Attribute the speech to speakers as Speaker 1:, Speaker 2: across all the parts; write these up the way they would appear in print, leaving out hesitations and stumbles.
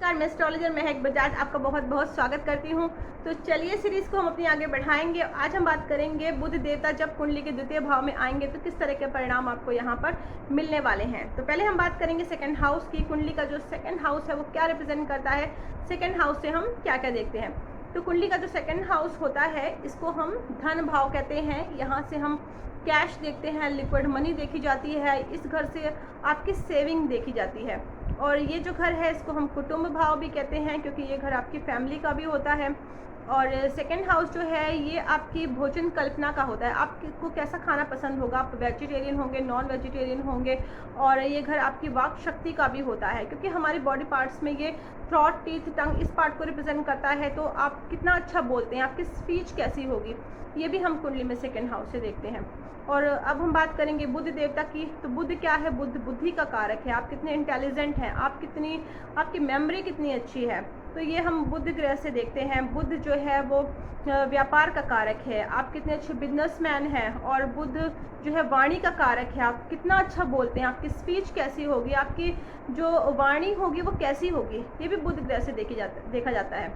Speaker 1: नमस्कार, मैं एस्ट्रोलॉजर महक बजाज आपका बहुत बहुत स्वागत करती हूं। तो चलिए सीरीज को हम अपनी आगे बढ़ाएंगे। आज हम बात करेंगे बुध देवता जब कुंडली के द्वितीय भाव में आएंगे तो किस तरह के परिणाम आपको यहां पर मिलने वाले हैं। तो पहले हम बात करेंगे सेकंड हाउस की। कुंडली का जो सेकंड हाउस है वो क्या रिप्रेजेंट करता है, सेकंड हाउस से हम क्या क्या देखते हैं। तो कुंडली का जो सेकंड हाउस होता है इसको हम धन भाव कहते हैं। यहाँ से हम कैश देखते हैं, लिक्विड मनी देखी जाती है। इस घर से आपकी सेविंग देखी जाती है। और ये जो घर है इसको हम कुटुंब भाव भी कहते हैं, क्योंकि ये घर आपकी फैमिली का भी होता है। और सेकंड हाउस जो है ये आपकी भोजन कल्पना का होता है। आपको कैसा खाना पसंद होगा, आप वेजिटेरियन होंगे, नॉन वेजिटेरियन होंगे। और ये घर आपकी वाक शक्ति का भी होता है, क्योंकि हमारी बॉडी पार्ट्स में ये थ्रॉट, टीथ, टंग इस पार्ट को रिप्रेजेंट करता है। तो आप कितना अच्छा बोलते हैं, आपकी स्पीच कैसी होगी, ये भी हम कुंडली में सेकंड हाउस से देखते हैं। और अब हम बात करेंगे बुध देवता की। तो बुध क्या है, बुध बुद्धि का कारक है। आप कितने इंटेलिजेंट हैं, आपकी मेमोरी कितनी अच्छी है, तो ये हम बुध ग्रह से देखते हैं। बुध जो है वो व्यापार का कारक है। आप कितने अच्छे बिजनेसमैन हैं। और बुध जो है वाणी का कारक है। आप कितना अच्छा बोलते हैं, आपकी स्पीच कैसी होगी, आपकी जो वाणी होगी वो कैसी होगी, ये भी बुध ग्रह से देखा जाता है।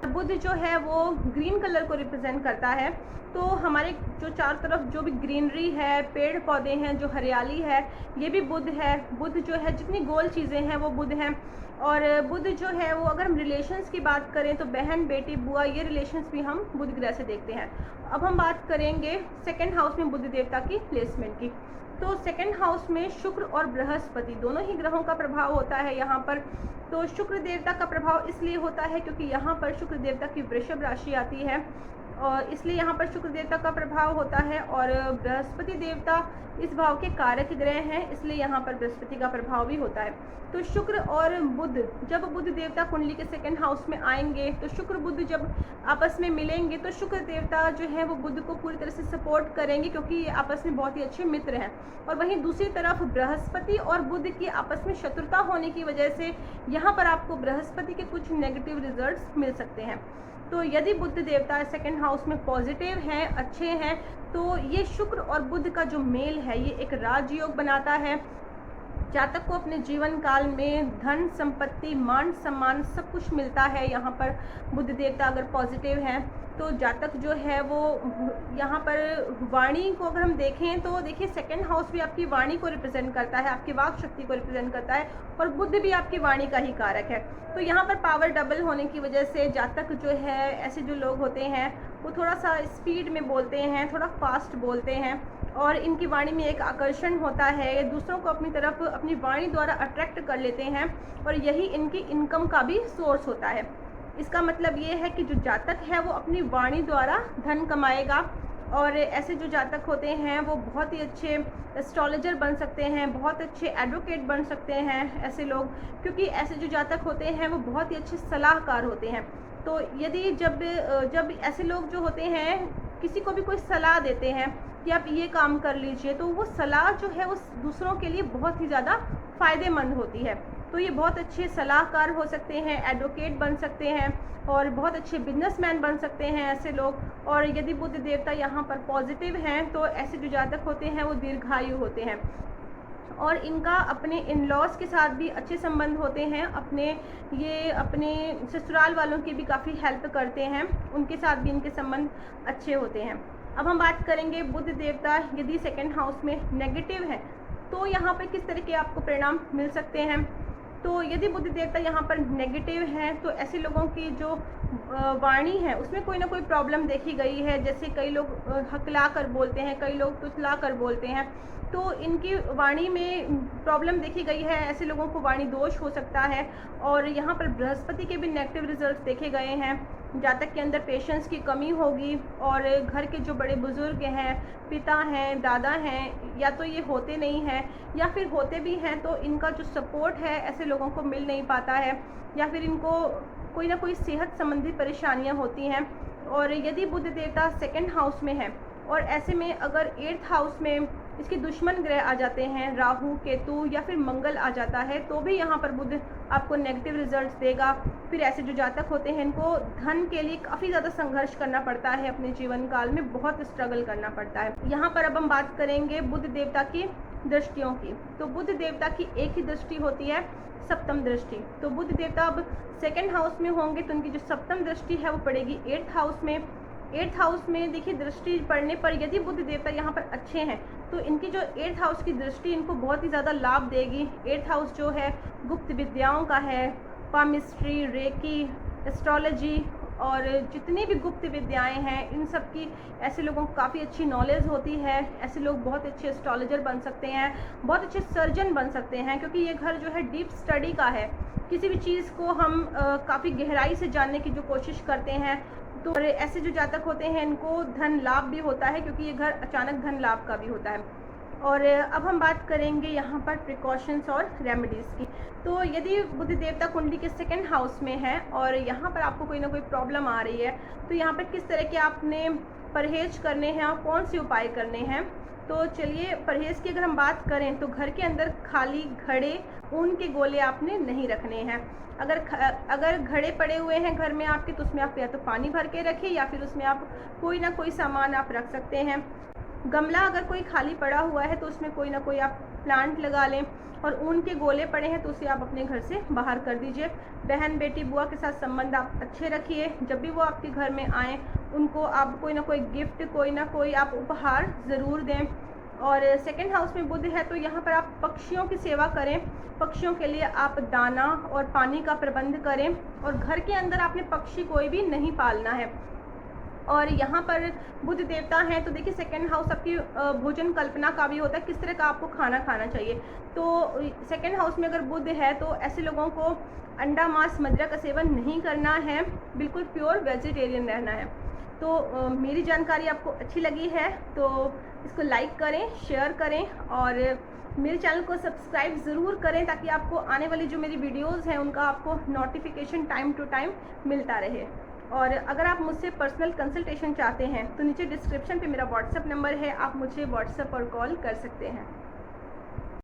Speaker 1: बुध जो है वो ग्रीन कलर को रिप्रेजेंट करता है। तो हमारे जो चारों तरफ जो भी ग्रीनरी है, पेड़ पौधे हैं, जो हरियाली है, ये भी बुध है। बुध जो है जितनी गोल चीज़ें हैं वो बुध हैं। और बुध जो है वो अगर हम रिलेशंस की बात करें तो बहन, बेटी, बुआ, ये रिलेशंस भी हम बुध ग्रह से देखते हैं। अब हम बात करेंगे सेकंड हाउस में बुध देवता की प्लेसमेंट की। तो सेकंड हाउस में शुक्र और बृहस्पति दोनों ही ग्रहों का प्रभाव होता है यहाँ पर। तो शुक्र देवता का प्रभाव इसलिए होता है क्योंकि यहाँ पर शुक्र देवता की वृषभ राशि आती है, और इसलिए यहाँ पर शुक्र देवता का प्रभाव होता है। और बृहस्पति देवता इस भाव के कारक ग्रह हैं, इसलिए यहाँ पर बृहस्पति का प्रभाव भी होता है। तो शुक्र और बुध, जब बुध देवता कुंडली के सेकंड हाउस में आएंगे तो शुक्र बुध जब आपस में मिलेंगे तो शुक्र देवता जो है वो बुध को पूरी तरह से सपोर्ट करेंगे, क्योंकि ये आपस में बहुत ही अच्छे मित्र हैं। और वहीं दूसरी तरफ बृहस्पति और बुध की आपस में शत्रुता होने की वजह से यहाँ पर आपको बृहस्पति के कुछ नेगेटिव रिजल्ट्स मिल सकते हैं। तो यदि बुध देवता सेकंड हाउस में पॉजिटिव हैं, अच्छे हैं, तो ये शुक्र और बुध का जो मेल है ये एक राजयोग बनाता है। जातक को अपने जीवन काल में धन, संपत्ति, मान सम्मान सब कुछ मिलता है। यहाँ पर बुध देवता अगर पॉजिटिव हैं तो जातक जो है वो यहाँ पर वाणी को अगर हम देखें तो देखिए सेकंड हाउस भी आपकी वाणी को रिप्रेजेंट करता है, आपकी वाक शक्ति को रिप्रेजेंट करता है। और बुध भी आपकी वाणी का ही कारक है। तो यहाँ पर पावर डबल होने की वजह से जातक जो है, ऐसे जो लोग होते हैं वो थोड़ा सा स्पीड में बोलते हैं, थोड़ा फास्ट बोलते हैं। और इनकी वाणी में एक आकर्षण होता है, ये दूसरों को अपनी तरफ अपनी वाणी द्वारा अट्रैक्ट कर लेते हैं। और यही इनकी इनकम का भी सोर्स होता है। इसका मतलब ये है कि जो जातक है वो अपनी वाणी द्वारा धन कमाएगा। और ऐसे जो जातक होते हैं वो बहुत ही अच्छे एस्ट्रोलॉजर बन सकते हैं, बहुत अच्छे एडवोकेट बन सकते हैं ऐसे लोग, क्योंकि ऐसे जो जातक होते हैं वो बहुत ही अच्छे सलाहकार होते हैं। तो यदि जब ऐसे लोग जो होते हैं किसी को भी कोई सलाह देते हैं कि आप ये काम कर लीजिए, तो वो सलाह जो है वो दूसरों के लिए बहुत ही ज़्यादा फ़ायदेमंद होती है। तो ये बहुत अच्छे सलाहकार हो सकते हैं, एडवोकेट बन सकते हैं, और बहुत अच्छे बिजनेसमैन बन सकते हैं ऐसे लोग। और यदि बुध देवता यहाँ पर पॉजिटिव हैं तो ऐसे जो जातक होते हैं वो दीर्घायु होते हैं। और इनका अपने इन लॉज के साथ भी अच्छे संबंध होते हैं। अपने ससुराल वालों की भी काफ़ी हेल्प करते हैं, उनके साथ भी इनके संबंध अच्छे होते हैं। अब हम बात करेंगे बुध देवता यदि सेकंड हाउस में नेगेटिव है तो यहाँ पर किस तरह के आपको परिणाम मिल सकते हैं। तो यदि बुध देवता यहाँ पर नेगेटिव है तो ऐसे लोगों की जो वाणी है उसमें कोई ना कोई प्रॉब्लम देखी गई है। जैसे कई लोग हकला कर बोलते हैं, कई लोग तुतला कर बोलते हैं, तो इनकी वाणी में प्रॉब्लम देखी गई है। ऐसे लोगों को वाणी दोष हो सकता है। और यहाँ पर बृहस्पति के भी नेगेटिव रिजल्ट्स देखे गए हैं। जातक के अंदर पेशेंस की कमी होगी। और घर के जो बड़े बुजुर्ग हैं, पिता हैं, दादा हैं, या तो ये होते नहीं हैं, या फिर होते भी हैं तो इनका जो सपोर्ट है ऐसे लोगों को मिल नहीं पाता है, या फिर इनको कोई ना कोई सेहत संबंधी परेशानियां होती हैं। और यदि बुध देवता सेकंड हाउस में है और ऐसे में अगर 8th हाउस में इसके दुश्मन ग्रह आ जाते हैं, राहु, केतु या फिर मंगल आ जाता है, तो भी यहाँ पर बुध आपको नेगेटिव रिजल्ट्स देगा। फिर ऐसे जो जातक होते हैं इनको धन के लिए काफ़ी ज़्यादा संघर्ष करना पड़ता है, अपने जीवन काल में बहुत स्ट्रगल करना पड़ता है। यहाँ पर अब हम बात करेंगे बुध देवता की दृष्टियों की। तो बुध देवता की एक ही दृष्टि होती है, सप्तम दृष्टि। तो बुध देवता अब सेकंड हाउस में होंगे तो उनकी जो सप्तम दृष्टि है वो पड़ेगी 8th हाउस में। 8th हाउस में देखिए दृष्टि पड़ने पर यदि बुध देवता यहाँ पर अच्छे हैं तो इनकी जो 8th हाउस की दृष्टि इनको बहुत ही ज़्यादा लाभ देगी। 8th हाउस जो है गुप्त विद्याओं का है, पामिस्ट्री, रेकी, एस्ट्रोलॉजी और जितनी भी गुप्त विद्याएं हैं इन सब की ऐसे लोगों को काफ़ी अच्छी नॉलेज होती है। ऐसे लोग बहुत अच्छे एस्ट्रोलॉजर बन सकते हैं, बहुत अच्छे सर्जन बन सकते हैं, क्योंकि ये घर जो है डीप स्टडी का है। किसी भी चीज़ को हम काफ़ी गहराई से जानने की जो कोशिश करते हैं तो ऐसे जो जातक होते हैं इनको धन लाभ भी होता है, क्योंकि ये घर अचानक धन लाभ का भी होता है। और अब हम बात करेंगे यहाँ पर प्रिकॉशंस और रेमेडीज़ की। तो यदि बुध देवता कुंडली के सेकंड हाउस में है और यहाँ पर आपको कोई ना कोई प्रॉब्लम आ रही है तो यहाँ पर किस तरह के आपने परहेज करने हैं और कौन से उपाय करने हैं। तो चलिए परहेज़ की अगर हम बात करें तो घर के अंदर खाली घड़े, ऊन के गोले आपने नहीं रखने हैं। अगर घड़े पड़े हुए हैं घर में आपके तो उसमें आप या तो पानी भर के रखें या फिर उसमें आप कोई ना कोई सामान आप रख सकते हैं। गमला अगर कोई खाली पड़ा हुआ है तो उसमें कोई ना कोई आप प्लांट लगा लें। और ऊन के गोले पड़े हैं तो उसे आप अपने घर से बाहर कर दीजिए। बहन बेटी बुआ के साथ संबंध आप अच्छे रखिए। जब भी वो आपके घर में आएँ उनको आप कोई ना कोई गिफ्ट, कोई ना कोई आप उपहार ज़रूर दें। और सेकंड हाउस में बुध है तो यहाँ पर आप पक्षियों की सेवा करें। पक्षियों के लिए आप दाना और पानी का प्रबंध करें। और घर के अंदर आपने पक्षी कोई भी नहीं पालना है। और यहाँ पर बुध देवता हैं तो देखिए सेकंड हाउस आपकी भोजन कल्पना का भी होता है, किस तरह का आपको खाना खाना चाहिए। तो सेकंड हाउस में अगर बुध है तो ऐसे लोगों को अंडा, मांस, मदिरा का सेवन नहीं करना है, बिल्कुल प्योर वेजिटेरियन रहना है। तो मेरी जानकारी आपको अच्छी लगी है तो इसको लाइक करें, शेयर करें और मेरे चैनल को सब्सक्राइब ज़रूर करें ताकि आपको आने वाली जो मेरी वीडियोज़ हैं उनका आपको नोटिफिकेशन टाइम टू टाइम मिलता रहे। और अगर आप मुझसे पर्सनल कंसल्टेशन चाहते हैं तो नीचे डिस्क्रिप्शन पे मेरा व्हाट्सएप नंबर है, आप मुझे व्हाट्सएप और कॉल कर सकते हैं।